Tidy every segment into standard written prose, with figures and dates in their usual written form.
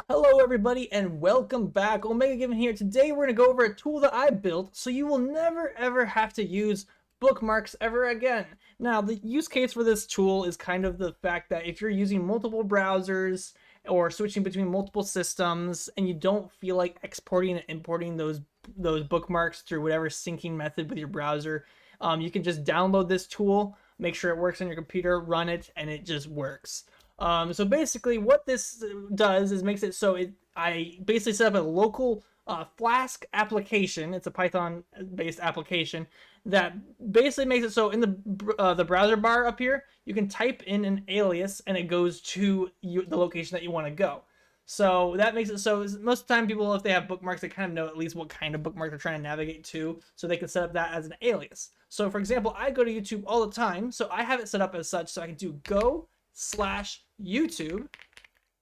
Hello everybody and welcome back. Omega Given here. Today we're going to go over a tool that I built so you will never ever have to use bookmarks ever again. Now the use case for this tool is kind of the fact that if you're using multiple browsers or switching between multiple systems and you don't feel like exporting and importing those bookmarks through whatever syncing method with your browser, you can just download this tool, make sure it works on your computer, run it, and it just works. So basically what this does is makes it so I basically set up a local Flask application. It's a Python based application that basically makes it so in the browser bar up here, you can type in an alias and it goes to the location that you want to go. So that makes it so most of the time people, if they have bookmarks, they kind of know at least what kind of bookmark they're trying to navigate to, so they can set up that as an alias. So for example, I go to YouTube all the time, so I have it set up as such so I can do go/YouTube,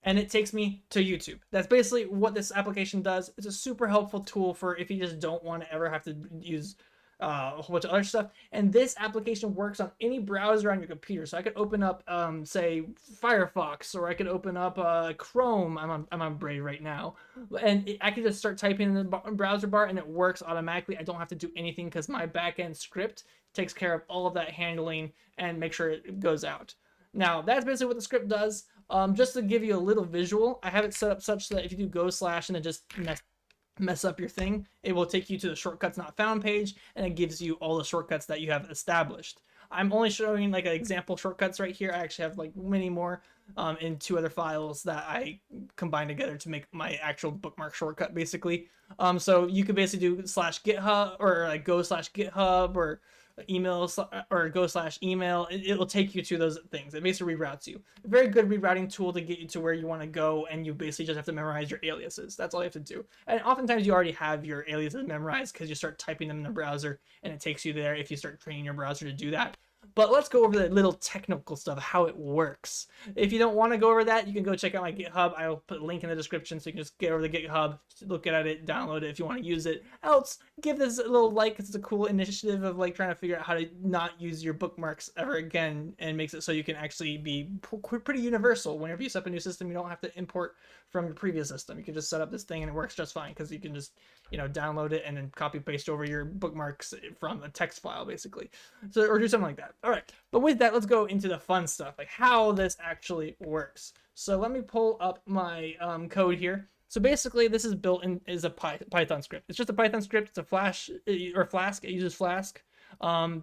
and it takes me to YouTube. That's basically what this application does. It's a super helpful tool for if you just don't want to ever have to use a whole bunch of other stuff. And this application works on any browser on your computer. So I could open up, say, Firefox, or I could open up Chrome. I'm on Brave right now, and I could just start typing in the browser bar, and it works automatically. I don't have to do anything because my backend script takes care of all of that handling and make sure it goes out. Now, that's basically what the script does. Just to give you a little visual, I have it set up such that if you do go/ and then just mess up your thing, it will take you to the shortcuts not found page, and it gives you all the shortcuts that you have established. I'm only showing like an example shortcuts right here. I actually have like many more in two other files that I combined together to make my actual bookmark shortcut basically. So you could basically do /github or like go/github or email or go/email. It will take you to those things. It basically reroutes you. A very good rerouting tool to get you to where you want to go, and you basically just have to memorize your aliases. That's all you have to do. And oftentimes you already have your aliases memorized because you start typing them in the browser and it takes you there if you start training your browser to do that. But let's go over the little technical stuff, how it works. If you don't want to go over that, you can go check out my GitHub. I'll put a link in the description so you can just get over to GitHub, look at it, download it if you want to use it. Else, give this a little like, because it's a cool initiative of like trying to figure out how to not use your bookmarks ever again, and makes it so you can actually be pretty universal. Whenever you set up a new system, you don't have to import from your previous system. You can just set up this thing and it works just fine because you can just, download it and then copy paste over your bookmarks from a text file basically. So, or do something like that. All right, but with that, let's go into the fun stuff, like how this actually works. So let me pull up my code here. So basically, this is built in as a Python script. It's just a Python script. It's a Flask. It uses Flask.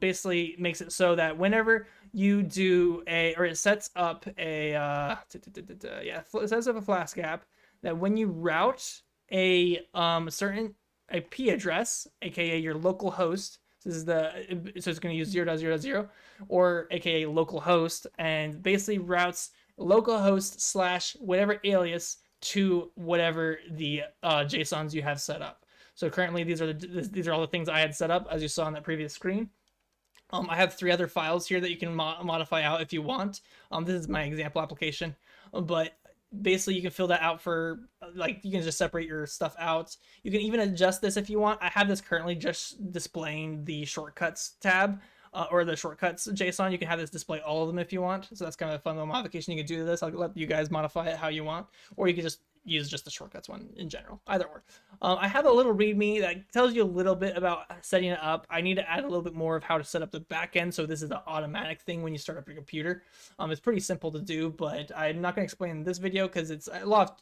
Basically makes it so that whenever you do it sets up a it sets up a Flask app that when you route a certain IP address, aka your local host. This is so it's going to use 0.0.0 or aka localhost, and basically routes localhost / whatever alias to whatever the JSONs you have set up. So currently these are all the things I had set up, as you saw on that previous screen. I have 3 other files here that you can modify out if you want. This is my example application, but basically you can fill that out for, like, you can just separate your stuff out. You can even adjust this if you want. I have this currently just displaying the shortcuts tab, or the shortcuts JSON. You can have this display all of them if you want. So that's kind of a fun little modification you can do to this. I'll let you guys modify it how you want, or you can just use just the shortcuts one in general, either or. I have a little readme that tells you a little bit about setting it up. I need to add a little bit more of how to set up the backend, so this is an automatic thing when you start up your computer. It's pretty simple to do, but I'm not going to explain in this video because it's a lot of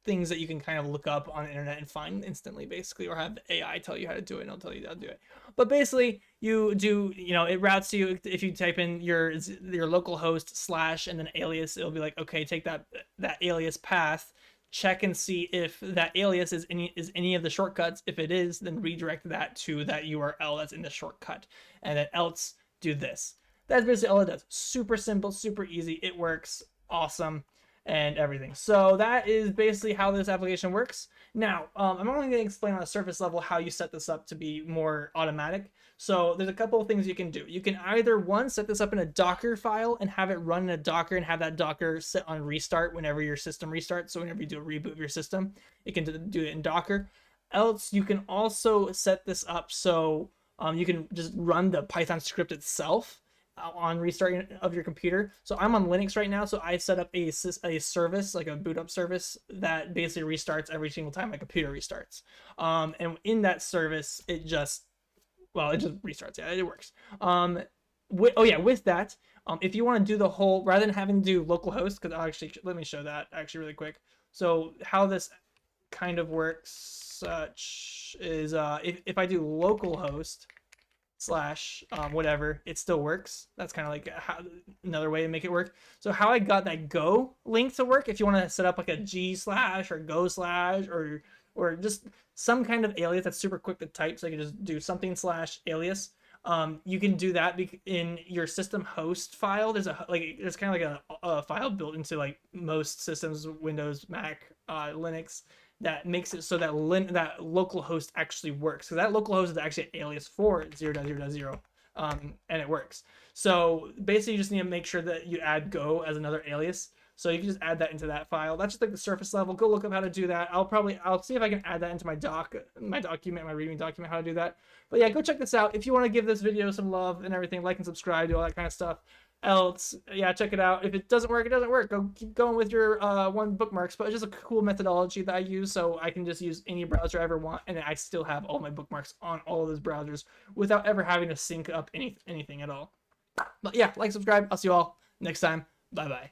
things that you can kind of look up on the internet and find instantly, basically, or have AI tell you how to do it, and it'll tell you how to do it. But basically, you do, it routes you. If you type in your local host / and then alias, it'll be like, okay, take that alias path, check and see if that alias is any of the shortcuts. If it is, then redirect that to that URL that's in the shortcut, and then else do this. That's basically all it does. Super simple, super easy. It works awesome and everything. So that is basically how this application works. Now, I'm only going to explain on a surface level how you set this up to be more automatic. So there's a couple of things you can do. You can either, one, set this up in a Docker file and have it run in a Docker and have that Docker set on restart whenever your system restarts. So whenever you do a reboot of your system, it can do it in Docker. Else, you can also set this up so you can just run the Python script itself on restarting of your computer. So I'm on Linux right now, so I set up a service, like a boot up service, that basically restarts every single time my computer restarts. And in that service, it just restarts. Yeah, it works. With that, if you want to do the whole, rather than having to do localhost, because I'll actually, let me show that actually really quick. So how this kind of works such is, if I do localhost slash whatever, it still works. That's kind of like another way to make it work. So how I got that go link to work, if you want to set up like a g slash or go slash or just some kind of alias that's super quick to type, so you can just do something slash alias. You can do that in your system host file. There's kind of like a file built into like most systems, Windows, Mac, Linux, that makes it so that that localhost actually works, because that localhost is actually an alias for 0.0.0, and it works. So basically, you just need to make sure that you add go as another alias. So you can just add that into that file. That's just like the surface level. Go look up how to do that. I'll see if I can add that into my my readme document, how to do that. But yeah, go check this out. If you want to give this video some love and everything, like and subscribe, do all that kind of stuff. Else, yeah, check it out. If it doesn't work, it doesn't work. Go keep going with your one bookmarks. But it's just a cool methodology that I use, so I can just use any browser I ever want, and I still have all my bookmarks on all of those browsers without ever having to sync up anything at all. But yeah, like, subscribe. I'll see you all next time. Bye bye.